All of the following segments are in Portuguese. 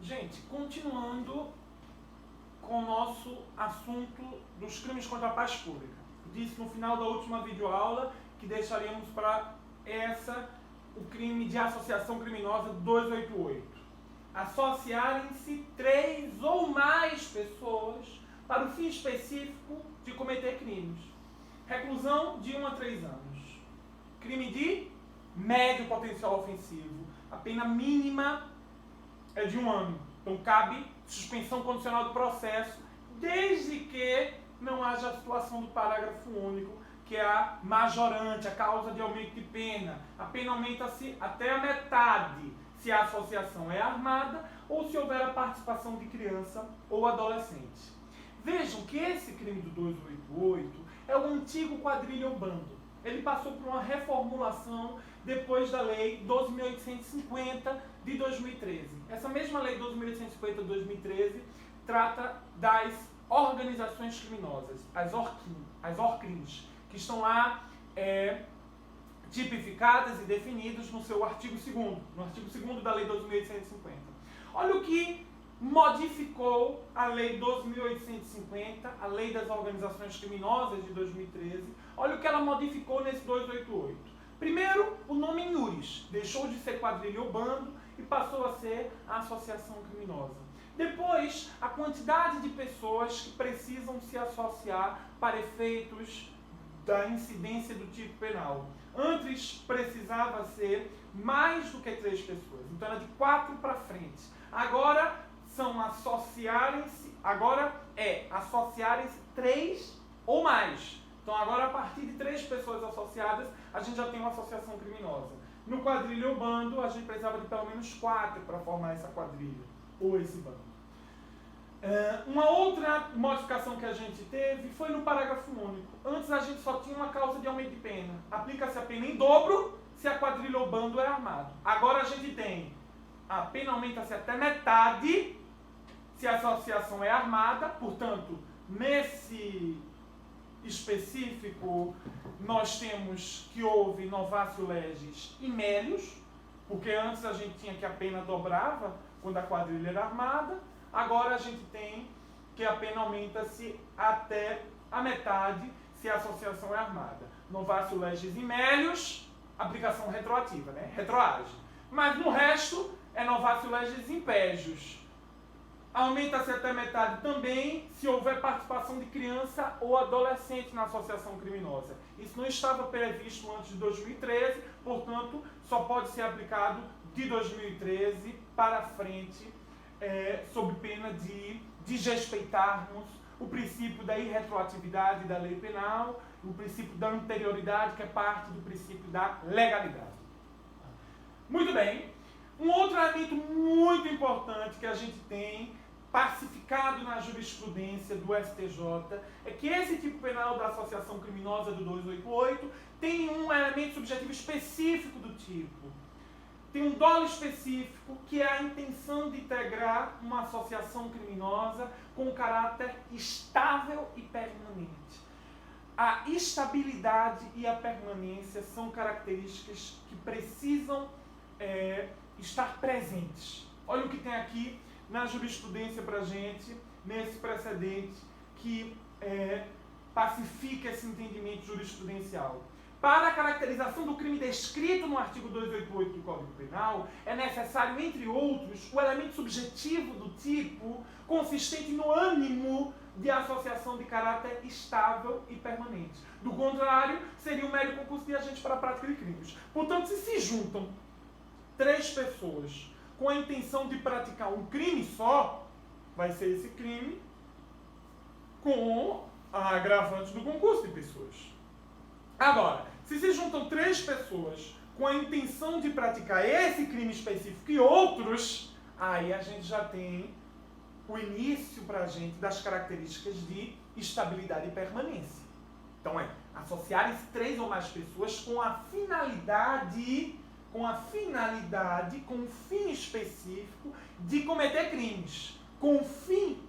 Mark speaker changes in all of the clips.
Speaker 1: Gente, continuando com o nosso assunto dos crimes contra a paz pública. Disse no final da última videoaula que deixaríamos para o crime de associação criminosa 288. Associarem-se 3 ou mais pessoas para o fim específico de cometer crimes. Reclusão de 1 a 3 anos. Crime de médio potencial ofensivo. A pena mínima é de 1 ano. Então cabe suspensão condicional do processo, desde que não haja a situação do parágrafo único, que é a majorante, a causa de aumento de pena. A pena aumenta-se até a metade se a associação é armada ou se houver a participação de criança ou adolescente. Vejam que esse crime do 288 é o antigo quadrilha ou bando. Ele passou por uma reformulação depois da Lei 12.850 de 2013. Essa mesma Lei 12.850 de 2013 trata das organizações criminosas, as ORCRIMs, que estão lá tipificadas e definidas no seu artigo 2º, no artigo 2º da Lei 12.850. Olha o que modificou a Lei 12.850, a Lei das Organizações Criminosas de 2013. Olha o que ela modificou nesse 288. Primeiro, o nome iuris deixou de ser quadrilha ou bando e passou a ser a associação criminosa. Depois, a quantidade de pessoas que precisam se associar para efeitos da incidência do tipo penal. Antes precisava ser mais do que 3 pessoas, então era de 4 para frente. Agora associarem-se 3 ou mais. Então agora a partir de 3 pessoas associadas, a gente já tem uma associação criminosa. No quadrilha ou bando, a gente precisava de pelo menos 4 para formar essa quadrilha, ou esse bando. Uma outra modificação que a gente teve foi no parágrafo único. Antes a gente só tinha uma causa de aumento de pena. Aplica-se a pena em dobro se a quadrilha ou bando é armado. Agora a gente tem a pena aumenta-se até metade se a associação é armada. Portanto, nesse específico, nós temos que houve novatio legis e melius, porque antes a gente tinha que a pena dobrava quando a quadrilha era armada. Agora a gente tem que a pena aumenta-se até a metade se a associação é armada. Novatio legis e melius, aplicação retroativa, né? Retroage. Mas no resto é novatio legis impégios. Aumenta-se até metade também se houver participação de criança ou adolescente na associação criminosa. Isso não estava previsto antes de 2013, portanto, só pode ser aplicado de 2013 para frente, sob pena de desrespeitarmos o princípio da irretroatividade da lei penal, o princípio da anterioridade, que é parte do princípio da legalidade. Muito bem. Um outro elemento muito importante que a gente tem pacificado na jurisprudência do STJ é que esse tipo penal da associação criminosa do 288 tem um elemento subjetivo específico do tipo. Tem um dolo específico que é a intenção de integrar uma associação criminosa com caráter estável e permanente. A estabilidade e a permanência são características que precisam estar presentes. Olha o que tem aqui na jurisprudência para a gente, nesse precedente que pacifica esse entendimento jurisprudencial. Para a caracterização do crime descrito no artigo 288 do Código Penal, é necessário, entre outros, o elemento subjetivo do tipo consistente no ânimo de associação de caráter estável e permanente. Do contrário, seria um mero concurso de agentes para a prática de crimes. Portanto, se juntam 3 pessoas com a intenção de praticar um crime só, vai ser esse crime com a agravante do concurso de pessoas. Agora, se juntam 3 pessoas com a intenção de praticar esse crime específico e outros, aí a gente já tem o início para a gente das características de estabilidade e permanência. Então associarem-se 3 ou mais pessoas com a finalidade, com um fim específico de cometer crimes, com um fim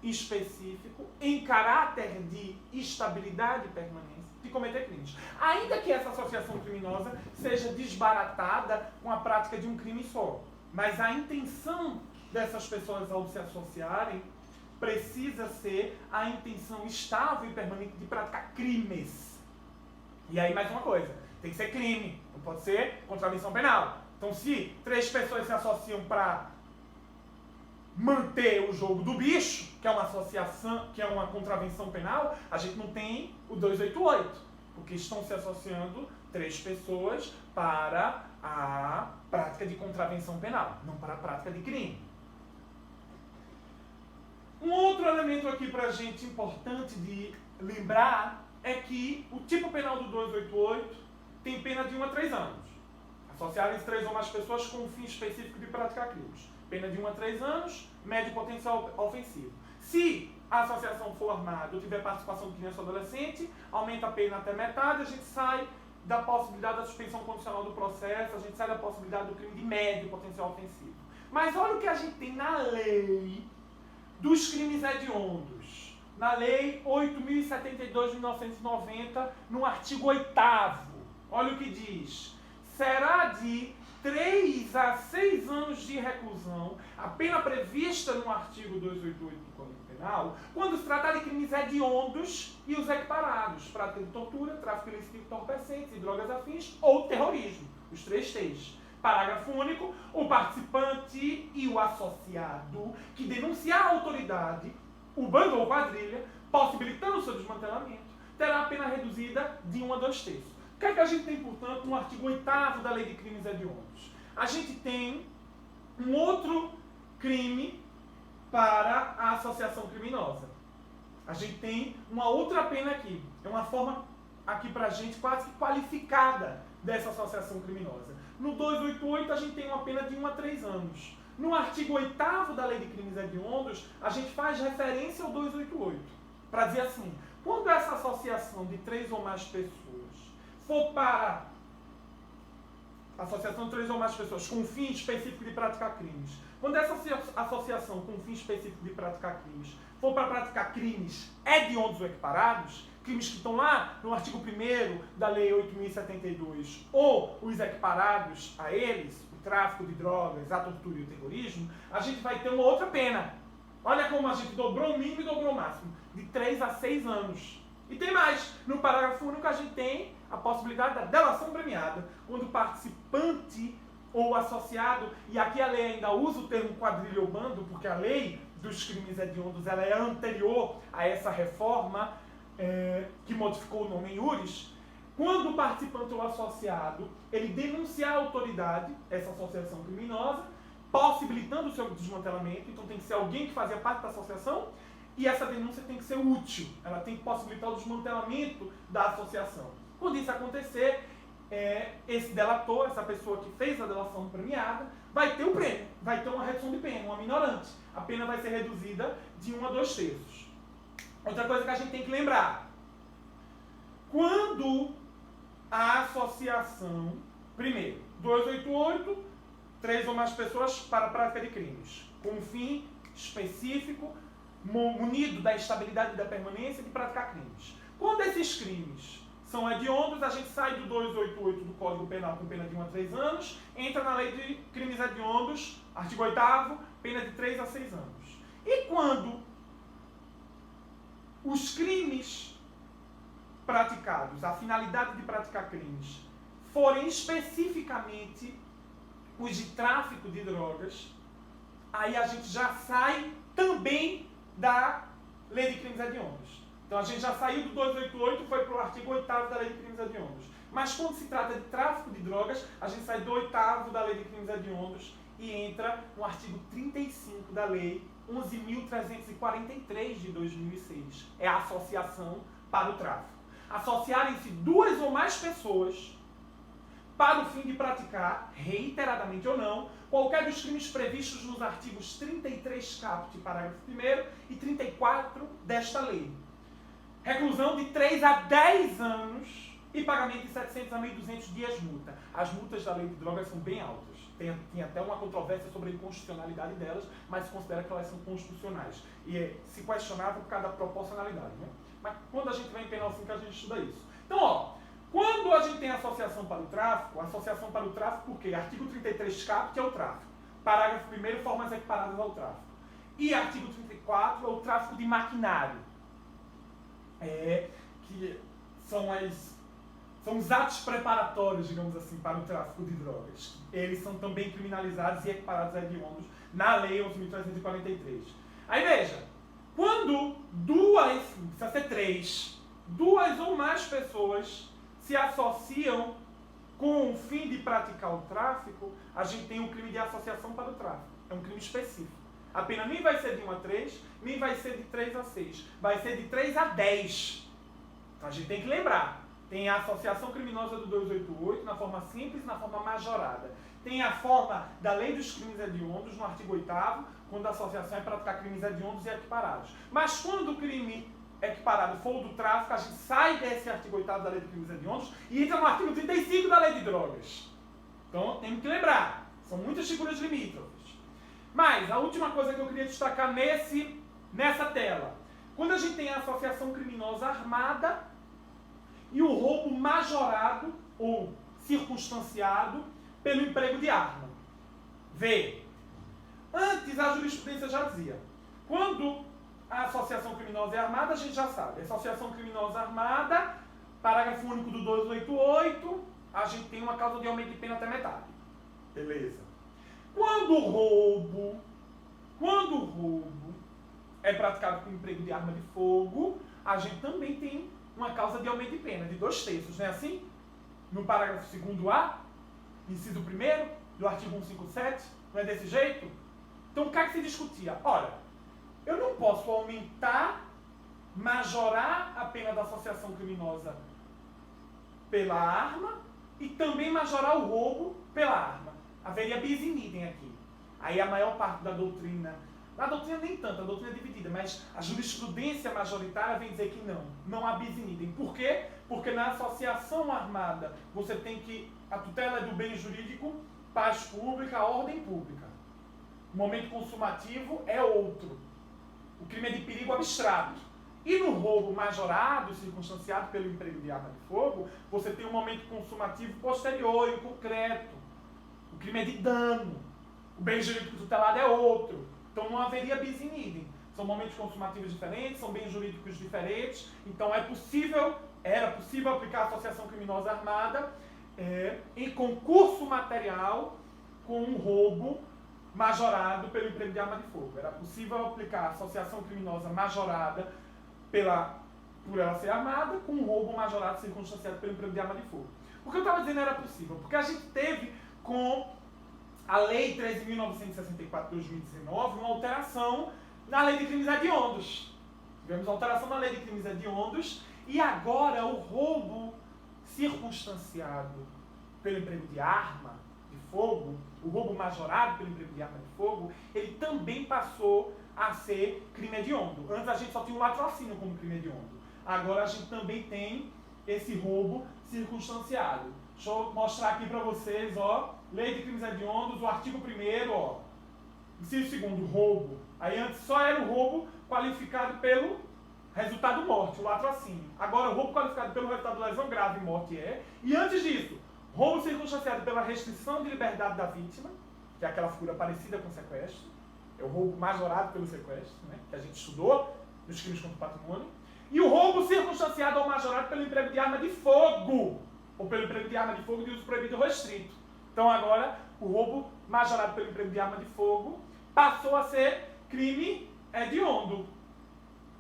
Speaker 1: específico em caráter de estabilidade e permanência de cometer crimes. Ainda que essa associação criminosa seja desbaratada com a prática de um crime só. Mas a intenção dessas pessoas ao se associarem precisa ser a intenção estável e permanente de praticar crimes. E aí mais uma coisa, tem que ser crime, não pode ser contravenção penal. Então se 3 pessoas se associam para manter o jogo do bicho, que é uma associação, que é uma contravenção penal, a gente não tem o 288, porque estão se associando 3 pessoas para a prática de contravenção penal, não para a prática de crime. Um outro elemento aqui para a gente importante de lembrar é que o tipo penal do 288 tem pena de 1 a 3 anos. Associarem-se 3 ou mais pessoas com um fim específico de praticar crimes. Pena de 1 a 3 anos, médio potencial ofensivo. Se a associação for armada ou tiver participação de criança ou adolescente, aumenta a pena até metade, a gente sai da possibilidade da suspensão condicional do processo, a gente sai da possibilidade do crime de médio potencial ofensivo. Mas olha o que a gente tem na lei dos crimes hediondos. Na lei 8.072 de 1990, no artigo 8º. Olha o que diz. Será de 3 a 6 anos de reclusão, a pena prevista no artigo 288 do Código Penal, quando se tratar de crimes hediondos e os equiparados, prática de tortura, tráfico ilícito de entorpecentes e drogas afins ou terrorismo, os 3 T's. Parágrafo único, o participante e o associado que denunciar a autoridade, o bando ou quadrilha, possibilitando o seu desmantelamento, terá a pena reduzida de 1 a 2/3. O que é que a gente tem, portanto, no artigo 8º da Lei de Crimes Hediondos? A gente tem um outro crime para a associação criminosa. A gente tem uma outra pena aqui. É uma forma aqui para a gente quase que qualificada dessa associação criminosa. No 288 a gente tem uma pena de 1 a 3 anos. No artigo 8º da Lei de Crimes Hediondos, a gente faz referência ao 288. Para dizer assim, quando essa associação de 3 ou mais pessoas for para associação de 3 ou mais pessoas com fim específico de praticar crimes, quando essa associação com fim específico de praticar crimes for para praticar crimes hediondos ou equiparados, crimes que estão lá no artigo 1º da Lei 8.072, ou os equiparados a eles, o tráfico de drogas, a tortura e o terrorismo, a gente vai ter uma outra pena. Olha como a gente dobrou o mínimo e dobrou o máximo, de 3 a 6 anos. E tem mais, no parágrafo único a gente tem a possibilidade da delação premiada, quando o participante ou associado, e aqui a lei ainda usa o termo quadrilha ou bando, porque a lei dos crimes hediondos ela é anterior a essa reforma que modificou o nome em iuris. Quando o participante ou associado ele denunciar a autoridade, essa associação criminosa, possibilitando o seu desmantelamento, então tem que ser alguém que fazia parte da associação, e essa denúncia tem que ser útil, ela tem que possibilitar o desmantelamento da associação. Quando isso acontecer, esse delator, essa pessoa que fez a delação premiada, vai ter um prêmio, vai ter uma redução de pena, uma minorante. A pena vai ser reduzida de 1 a 2/3. Outra coisa que a gente tem que lembrar, quando a associação, primeiro, 288, 3 ou mais pessoas para a prática de crimes, com um fim específico, munido da estabilidade e da permanência de praticar crimes. Quando esses crimes são hediondos, a gente sai do 288 do Código Penal com pena de 1 a 3 anos, entra na Lei de Crimes Hediondos, artigo 8º, pena de 3 a 6 anos. E quando os crimes praticados, a finalidade de praticar crimes, forem especificamente os de tráfico de drogas, aí a gente já sai também da Lei de Crimes Hediondos. Então a gente já saiu do 288 e foi para o artigo 8º da Lei de Crimes Hediondos. Mas quando se trata de tráfico de drogas, a gente sai do 8º da Lei de Crimes Hediondos e entra no artigo 35 da Lei 11.343 de 2006. É a associação para o tráfico. Associarem-se 2 ou mais pessoas para o fim de praticar, reiteradamente ou não, qualquer dos crimes previstos nos artigos 33 caput, parágrafo 1º e 34 desta lei. Reclusão de 3 a 10 anos e pagamento de 700 a 1.200 dias multa. As multas da lei de drogas são bem altas. Tem até uma controvérsia sobre a inconstitucionalidade delas, mas se considera que elas são constitucionais. E se questionável por causa da proporcionalidade, né? Mas quando a gente vai em penal 5, a gente estuda isso. Então, ó, quando a gente tem associação para o tráfico por quê? Artigo 33 caput é o tráfico. Parágrafo 1º, formas equiparadas ao tráfico. E artigo 34 é o tráfico de maquinário. Que são os atos preparatórios, digamos assim, para o tráfico de drogas. Eles são também criminalizados e equiparados a hediondos na Lei 11.343. Aí veja, quando precisa ser 3, 2 ou mais pessoas se associam com o fim de praticar o tráfico, a gente tem um crime de associação para o tráfico. É um crime específico. A pena nem vai ser de 1 a 3, nem vai ser de 3 a 6. Vai ser de 3 a 10. Então a gente tem que lembrar. Tem a associação criminosa do 288, na forma simples, na forma majorada. Tem a forma da Lei dos Crimes Hediondos, no artigo 8º, quando a associação é praticar crimes hediondos e equiparados. Mas quando o crime equiparado for o do tráfico, a gente sai desse artigo 8º da Lei dos Crimes Hediondos e entra no artigo 35 da Lei de Drogas. Então, temos que lembrar. São muitas figuras limítrofes. Mas, a última coisa que eu queria destacar nessa tela. Quando a gente tem a associação criminosa armada e o roubo majorado ou circunstanciado pelo emprego de arma. Vê. Antes, a jurisprudência já dizia. Quando a associação criminosa é armada, a gente já sabe. Associação criminosa armada, parágrafo único do 288, a gente tem uma causa de aumento de pena até metade. Beleza. Quando o roubo é praticado com emprego de arma de fogo, a gente também tem uma causa de aumento de pena, de 2/3, não é assim? No parágrafo 2º-A, inciso 1º, do artigo 157, não é desse jeito? Então, o que é que se discutia? Ora, eu não posso majorar a pena da associação criminosa pela arma e também majorar o roubo pela arma. Haveria bis in idem aqui. Aí a maior parte da doutrina, nem tanto, a doutrina é dividida, mas a jurisprudência majoritária vem dizer que não há bis in idem. Por quê? Porque na associação armada você tem que, a tutela é do bem jurídico, paz pública, ordem pública. O momento consumativo é outro. O crime é de perigo abstrato. E no roubo majorado, circunstanciado pelo emprego de arma de fogo, você tem um momento consumativo posterior e concreto. O crime é de dano. O bem jurídico tutelado é outro. Então não haveria bis in idem. São momentos consumativos diferentes, são bens jurídicos diferentes. Então era possível aplicar a associação criminosa armada em concurso material com um roubo majorado pelo emprego de arma de fogo. Era possível aplicar a associação criminosa majorada por ela ser armada com um roubo majorado circunstanciado pelo emprego de arma de fogo. O que eu estava dizendo era possível, porque a gente teve com a Lei 13.964 de 2019 uma alteração na Lei de Crimes Hediondos. Tivemos uma alteração na Lei de Crimes Hediondos e agora o roubo circunstanciado pelo emprego de arma de fogo, o roubo majorado pelo emprego de arma de fogo, ele também passou a ser crime hediondo. Antes a gente só tinha o latrocínio como crime hediondo. Agora a gente também tem esse roubo circunstanciado. Deixa eu mostrar aqui para vocês, ó, Lei de Crimes Hediondos, o artigo 1º, ó, inciso 2º, roubo. Aí antes só era o roubo qualificado pelo resultado morte, o latrocínio. Agora o roubo qualificado pelo resultado lesão grave e morte e antes disso, roubo circunstanciado pela restrição de liberdade da vítima, que é aquela figura parecida com sequestro, é o roubo majorado pelo sequestro, né, que a gente estudou nos crimes contra o patrimônio, e o roubo circunstanciado ou majorado pelo emprego de arma de fogo, ou pelo emprego de arma de fogo de uso proibido ou restrito. Então agora, o roubo majorado pelo emprego de arma de fogo passou a ser crime hediondo.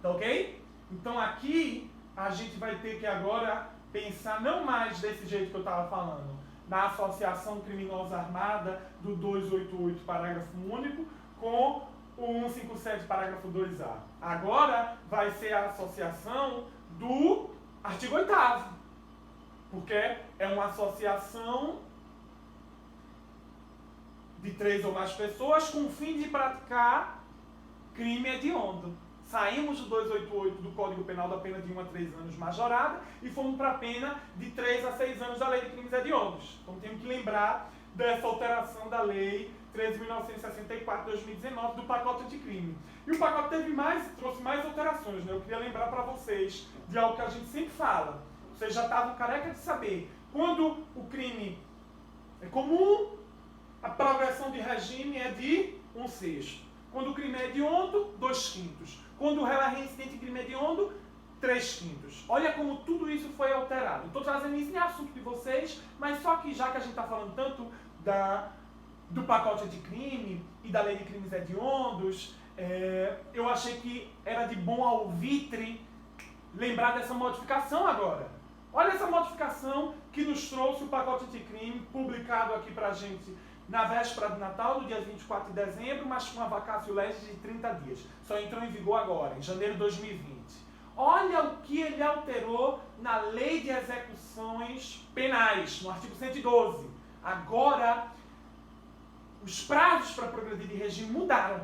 Speaker 1: Tá ok? Então aqui, a gente vai ter que agora pensar não mais desse jeito que eu estava falando, na associação criminosa armada do 288, parágrafo único, com o 157, parágrafo 2A. Agora vai ser a associação do artigo 8º, porque é uma associação de 3 ou mais pessoas com o fim de praticar crime hediondo. Saímos do 288 do Código Penal da pena de 1 a 3 anos majorada e fomos para a pena de 3 a 6 anos da Lei de Crimes Hediondos. Então temos que lembrar dessa alteração da Lei 13.964 de 2019 do pacote de crime. E o pacote trouxe mais alterações, né? Eu queria lembrar para vocês de algo que a gente sempre fala. Vocês já estavam careca de saber. Quando o crime é comum, a progressão de regime é de 1/6. Quando o crime é hediondo, 2/5. Quando o réu é reincidente em crime hediondo, 3/5. Olha como tudo isso foi alterado. Estou trazendo isso em assunto de vocês, mas só que já que a gente está falando tanto do pacote anticrime e da lei de crimes hediondos, eu achei que era de bom alvitre lembrar dessa modificação agora. Olha essa modificação que nos trouxe o pacote anticrime, publicado aqui pra gente na véspera de Natal, no dia 24 de dezembro, mas com uma vacatio legis de 30 dias. Só entrou em vigor agora, em janeiro de 2020. Olha o que ele alterou na lei de execuções penais, no artigo 112. Agora, os prazos para progredir de regime mudaram.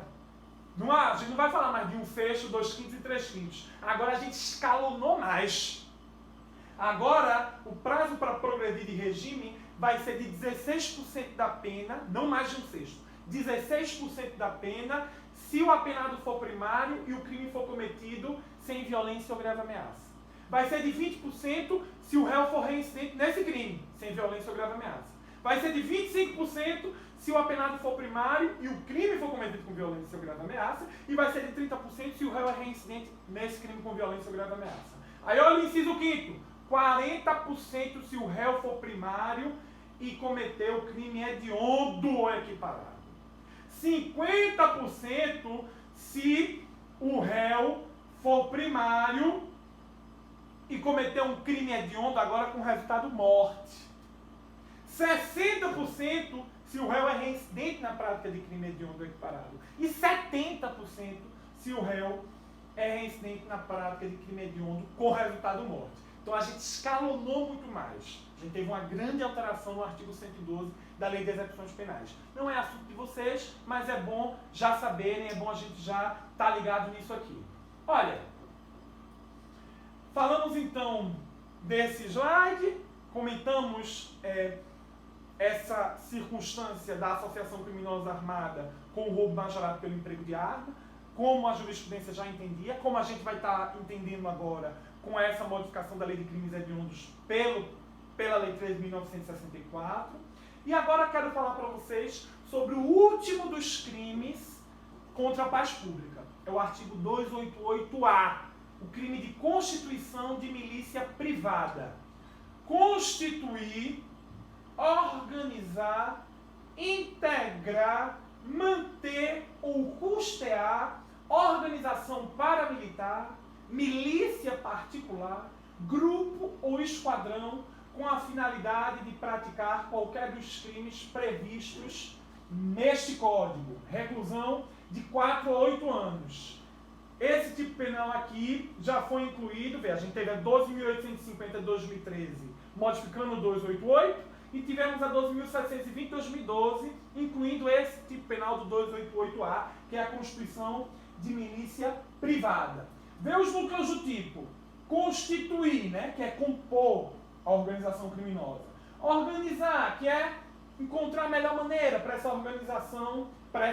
Speaker 1: A gente não vai falar mais de 1/6, 2/5 e 3/5. Agora a gente escalonou mais. Agora, o prazo para progredir de regime vai ser de 16% da pena, não mais de 1/6. 16% da pena se o apenado for primário e o crime for cometido sem violência ou grave ameaça. Vai ser de 20% se o réu for reincidente nesse crime, sem violência ou grave ameaça. Vai ser de 25% se o apenado for primário e o crime for cometido com violência ou grave ameaça. E vai ser de 30% se o réu é reincidente nesse crime com violência ou grave ameaça. Aí olha o inciso 5º. 40% se o réu for primário e cometer o crime hediondo ou equiparado. 50% se o réu for primário e cometer um crime hediondo agora com resultado morte. 60% se o réu é reincidente na prática de crime hediondo ou equiparado. E 70% se o réu é reincidente na prática de crime hediondo com resultado morte. Então a gente escalonou muito mais. A gente teve uma grande alteração no artigo 112 da Lei de Execuções Penais. Não é assunto de vocês, mas é bom já saberem, é bom a gente já estar ligado nisso aqui. Olha, falamos então desse slide, comentamos essa circunstância da associação criminosa armada com o roubo majorado pelo emprego de arma, como a jurisprudência já entendia, como a gente vai estar entendendo agora com essa modificação da Lei de Crimes Hediondos pela Lei 3.964. E agora quero falar para vocês sobre o último dos crimes contra a paz pública. É o artigo 288-A, o crime de constituição de milícia privada. Constituir, organizar, integrar, manter ou custear organização paramilitar, milícia particular, grupo ou esquadrão com a finalidade de praticar qualquer dos crimes previstos neste Código. Reclusão de 4 a 8 anos. Esse tipo penal aqui já foi incluído, a gente teve a 12.850 de 2013, modificando o 288, e tivemos a 12.720 de 2012, incluindo esse tipo penal do 288-A, que é a constituição de milícia privada. Vê os núcleos do tipo: constituir, né, que é compor a organização criminosa; organizar, que é encontrar a melhor maneira para essa organização, para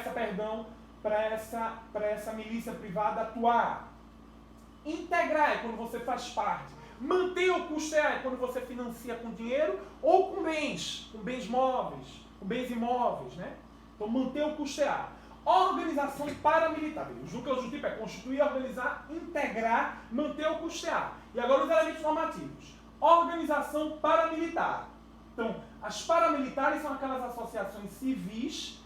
Speaker 1: essa milícia privada atuar; integrar é quando você faz parte; manter ou custear é quando você financia com dinheiro ou com bens móveis, com bens imóveis, né? Então manter ou custear. Organização paramilitar. Os núcleos do tipo é constituir, organizar, integrar, manter ou custear. E agora os elementos normativos. Organização paramilitar. Então, as paramilitares são aquelas associações civis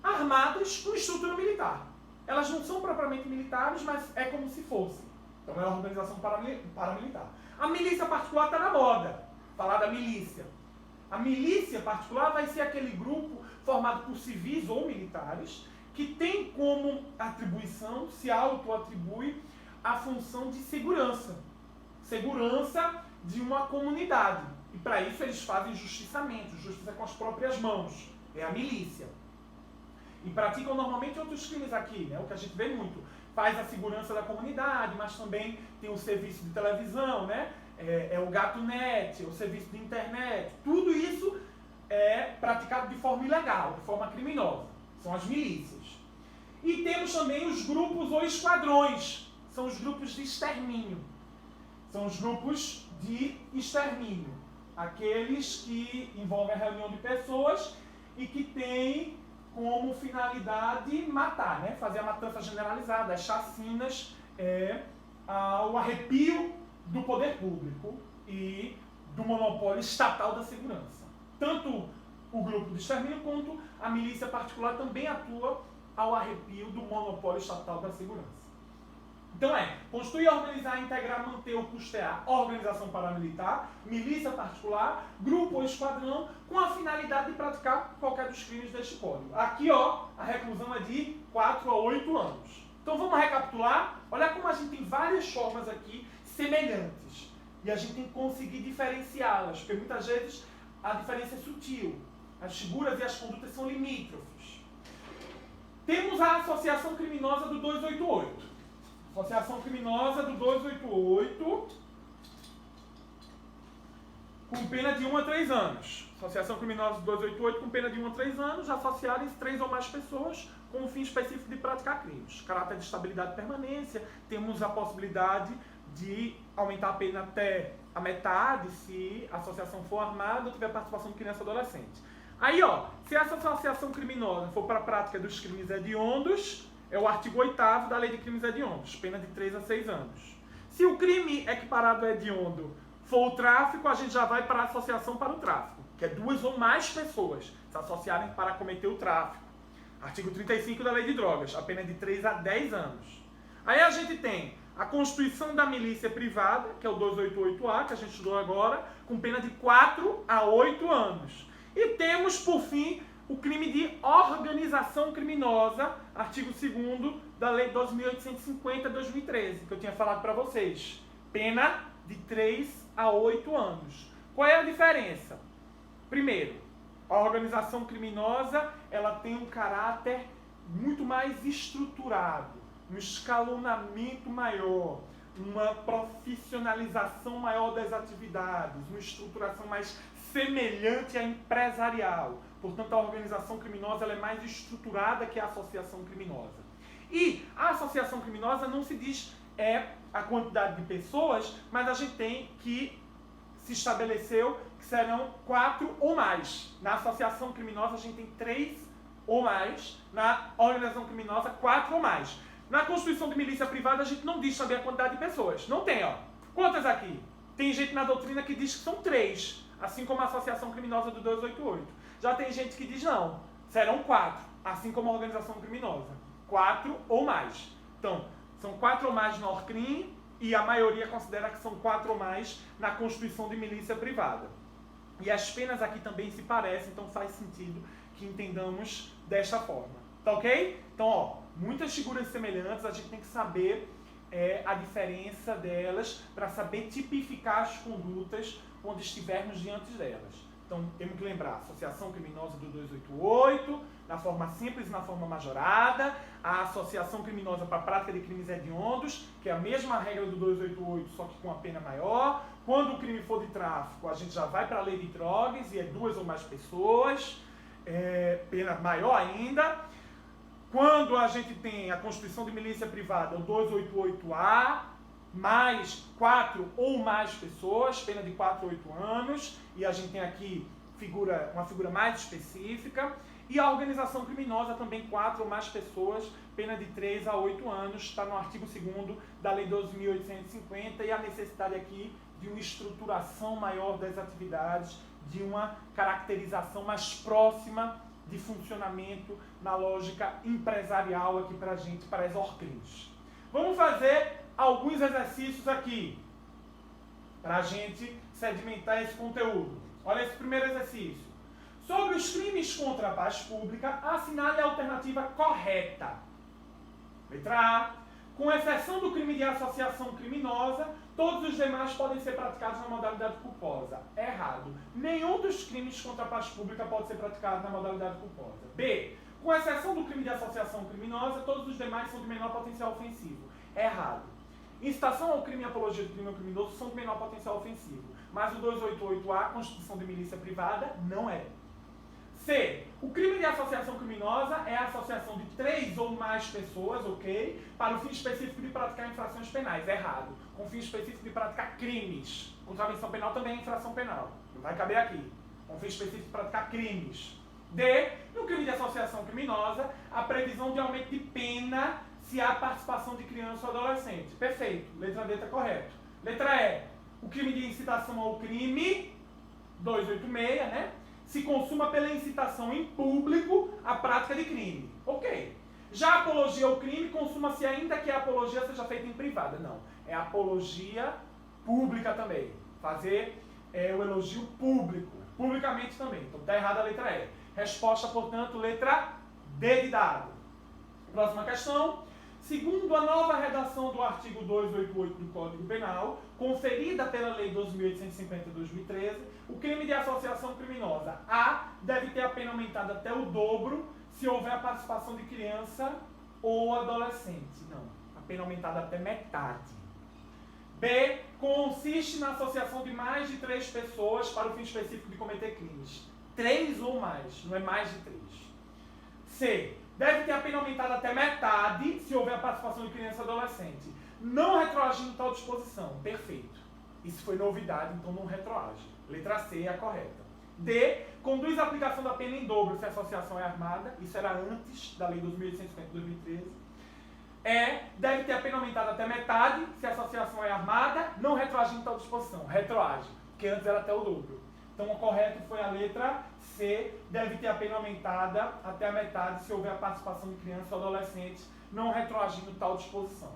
Speaker 1: armadas com estrutura militar. Elas não são propriamente militares, mas é como se fossem. Então é a organização paramilitar. A milícia particular está na moda, falar da milícia. A milícia particular vai ser aquele grupo formado por civis ou militares que tem como atribuição, se auto-atribui, a função de segurança. Segurança de uma comunidade. E para isso eles fazem justiçamento, justiça com as próprias mãos. É a milícia. E praticam normalmente outros crimes aqui, né? O que a gente vê muito. Faz a segurança da comunidade, mas também tem o serviço de televisão, né? É o GatoNet, o serviço de internet. Tudo isso é praticado de forma ilegal, de forma criminosa. São as milícias. E temos também os grupos ou esquadrões. São os grupos de extermínio. São os grupos de extermínio. Aqueles que envolvem a reunião de pessoas e que tem como finalidade matar, né? Fazer a matança generalizada, as chacinas, ao arrepio do poder público e do monopólio estatal da segurança. Tanto o grupo de extermínio quanto a milícia particular também atua ao arrepio do monopólio estatal da segurança. Então construir, organizar, integrar, manter ou custear organização paramilitar, milícia particular, grupo ou esquadrão, com a finalidade de praticar qualquer dos crimes deste código. Aqui, a reclusão é de 4 a 8 anos. Então vamos recapitular? Olha como a gente tem várias formas aqui semelhantes. E a gente tem que conseguir diferenciá-las, porque muitas vezes a diferença é sutil. As figuras e as condutas são limítrofes. Temos a associação criminosa do 288. Associação criminosa do 288 com pena de 1 a 3 anos. Associação criminosa do 288 com pena de 1 a 3 anos, associarem-se 3 ou mais pessoas com o fim específico de praticar crimes. Caráter de estabilidade e permanência, temos a possibilidade de aumentar a pena até a metade se a associação for armada ou tiver participação de criança e adolescente. Aí, se essa associação criminosa for para a prática dos crimes hediondos, é o artigo 8º da Lei de Crimes Hediondos, pena de 3 a 6 anos. Se o crime equiparado hediondo for o tráfico, a gente já vai para a associação para o tráfico, que é 2 ou mais pessoas se associarem para cometer o tráfico. Artigo 35 da Lei de Drogas, a pena é de 3 a 10 anos. Aí a gente tem a constituição da milícia privada, que é o 288A, que a gente estudou agora, com pena de 4 a 8 anos. E temos, por fim, o crime de organização criminosa, artigo 2º da Lei 2.850/2013, que eu tinha falado para vocês. Pena de 3 a 8 anos. Qual é a diferença? Primeiro, a organização criminosa ela tem um caráter muito mais estruturado, um escalonamento maior, uma profissionalização maior das atividades, uma estruturação mais semelhante à empresarial. Portanto, a organização criminosa ela é mais estruturada que a associação criminosa. E a associação criminosa não se diz a quantidade de pessoas, mas a gente tem que se estabeleceu que serão 4 ou mais. Na associação criminosa a gente tem 3 ou mais, na organização criminosa 4 ou mais. Na Constituição de Milícia Privada a gente não diz também a quantidade de pessoas. Não tem, Quantas aqui? Tem gente na doutrina que diz que são 3, assim como a associação criminosa do 288. Já tem gente que diz não, serão 4, assim como a organização criminosa. 4 ou mais. Então, são 4 ou mais na ORCRIM e a maioria considera que são 4 ou mais na Constituição de Milícia Privada. E as penas aqui também se parecem, então faz sentido que entendamos desta forma. Tá ok? Então, muitas figuras semelhantes, a gente tem que saber a diferença delas para saber tipificar as condutas quando estivermos diante delas. Então, temos que lembrar, associação criminosa do 288, na forma simples e na forma majorada, a associação criminosa para a prática de crimes hediondos, que é a mesma regra do 288, só que com a pena maior. Quando o crime for de tráfico, a gente já vai para a lei de drogas, e é 2 ou mais pessoas, pena maior ainda. Quando a gente tem a Constituição de Milícia Privada, o 288A, mais 4 ou mais pessoas, pena de 4 a 8 anos, e a gente tem aqui uma figura mais específica, e a organização criminosa também 4 ou mais pessoas, pena de 3 a 8 anos, está no artigo 2º da Lei 2.850, e a necessidade aqui de uma estruturação maior das atividades, de uma caracterização mais próxima de funcionamento na lógica empresarial aqui para a gente, para as ORCRIMs. Vamos fazer alguns exercícios aqui, para a gente sedimentar esse conteúdo. Olha esse primeiro exercício. Sobre os crimes contra a paz pública, assinale a alternativa correta. Letra A. Com exceção do crime de associação criminosa, todos os demais podem ser praticados na modalidade culposa. Errado. Nenhum dos crimes contra a paz pública pode ser praticado na modalidade culposa. B. Com exceção do crime de associação criminosa, todos os demais são de menor potencial ofensivo. Errado. Incitação ao crime e apologia do crime criminoso são de menor potencial ofensivo. Mas o 288A, Constituição de Milícia Privada, não é. C. O crime de associação criminosa é a associação de 3 ou mais pessoas, ok? Para o fim específico de praticar infrações penais. Errado. Com o fim específico de praticar crimes. Contravenção penal também é infração penal. Não vai caber aqui. Com o fim específico de praticar crimes. D, no crime de associação criminosa, a previsão de aumento de pena se há participação de criança ou adolescente. Perfeito. Letra D está correto. Letra E, o crime de incitação ao crime, 286, né? Se consuma pela incitação em público a prática de crime. Ok. Já a apologia ao crime consuma-se ainda que a apologia seja feita em privada. Não. É apologia pública também. Fazer o elogio público. Publicamente também. Então está errada a letra E. Resposta, portanto, letra D de dado. Próxima questão. Segundo a nova redação do artigo 288 do Código Penal, conferida pela Lei 2.850/2013, o crime de associação criminosa A deve ter a pena aumentada até o dobro se houver a participação de criança ou adolescente. Não, a pena aumentada até metade. B, consiste na associação de mais de 3 pessoas para o fim específico de cometer crimes. 3 ou mais, não é mais de 3. C, deve ter a pena aumentada até metade se houver a participação de criança ou adolescente. Não retroagindo tal disposição. Perfeito. Isso foi novidade, então não retroage. Letra C é a correta. D, conduz a aplicação da pena em dobro se a associação é armada. Isso era antes da Lei 2.850/2013. E, deve ter a pena aumentada até metade se a associação é armada, não retroagindo tal disposição. Retroage, porque antes era até o dobro. Então o correto foi a letra C, deve ter a pena aumentada até a metade se houver a participação de criança ou adolescente, não retroagindo tal disposição.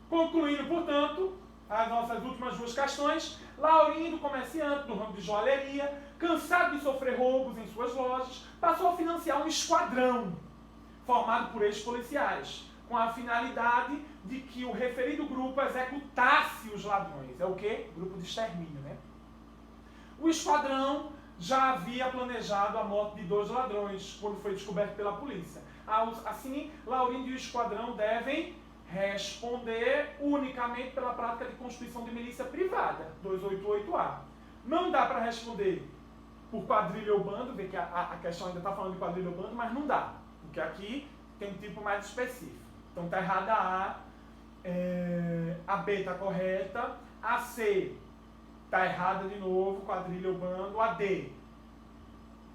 Speaker 1: Concluindo, portanto, as nossas últimas 2 questões, Laurindo, comerciante do ramo de joalheria, cansado de sofrer roubos em suas lojas, passou a financiar um esquadrão formado por ex-policiais, com a finalidade de que o referido grupo executasse os ladrões. É o quê? Grupo de extermínio, né? O esquadrão já havia planejado a morte de 2 ladrões, quando foi descoberto pela polícia. Assim, Laurindo e o esquadrão devem responder unicamente pela prática de constituição de milícia privada, 288A. Não dá para responder por quadrilha ou bando, vê que a questão ainda está falando de quadrilha ou bando, mas não dá, porque aqui tem um tipo mais específico. Então está errada a B está correta, a C está errada de novo, quadrilha ou bando. A D,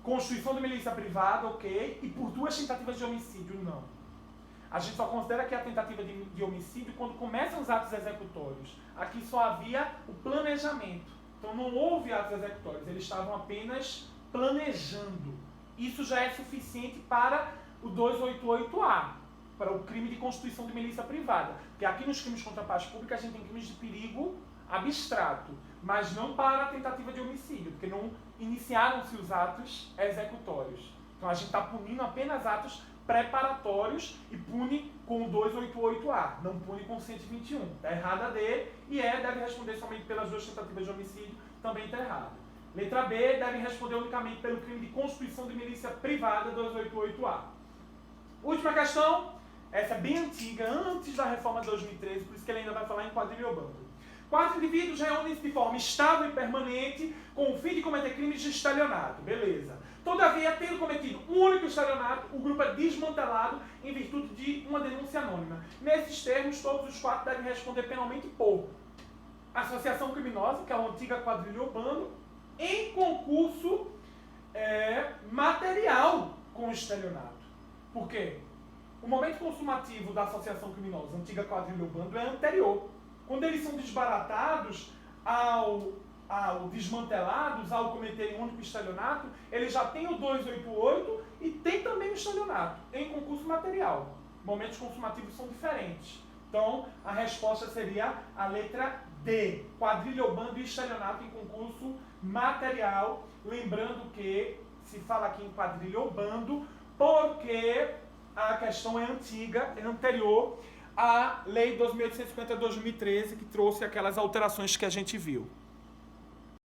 Speaker 1: constituição de milícia privada, ok. E por 2 tentativas de homicídio, não. A gente só considera que é a tentativa de homicídio quando começam os atos executórios. Aqui só havia o planejamento. Então não houve atos executórios, eles estavam apenas planejando. Isso já é suficiente para o 288A, para o crime de constituição de milícia privada. Porque aqui nos crimes contra a paz pública a gente tem crimes de perigo abstrato, mas não para a tentativa de homicídio, porque não iniciaram-se os atos executórios. Então a gente está punindo apenas atos preparatórios e pune com o 288A, não pune com o 121. Está errada a D, e E deve responder somente pelas 2 tentativas de homicídio, também está errada. Letra B deve responder unicamente pelo crime de constituição de milícia privada, 288A. Última questão, essa é bem antiga, antes da reforma de 2013, por isso que ele ainda vai falar em quadrilha ou bando. 4 indivíduos reúnem-se de forma estável e permanente com o fim de cometer crimes de estelionato. Beleza. Todavia, tendo cometido um único estelionato, o grupo é desmantelado em virtude de uma denúncia anônima. Nesses termos, todos os 4 devem responder penalmente por associação criminosa, que é a antiga quadrilha ou bando, em concurso material com o estelionato. Por quê? O momento consumativo da associação criminosa, antiga quadrilha ou bando, é anterior. Quando eles são desbaratados, desmantelados, ao cometerem um único estelionato, eles já têm o 288 e tem também o estelionato, em concurso material. Momentos consumativos são diferentes. Então, a resposta seria a letra D, quadrilha ou bando e estelionato em concurso material. Lembrando que se fala aqui em quadrilha ou bando, porque a questão é antiga, é anterior à Lei 2.850/2013, que trouxe aquelas alterações que a gente viu.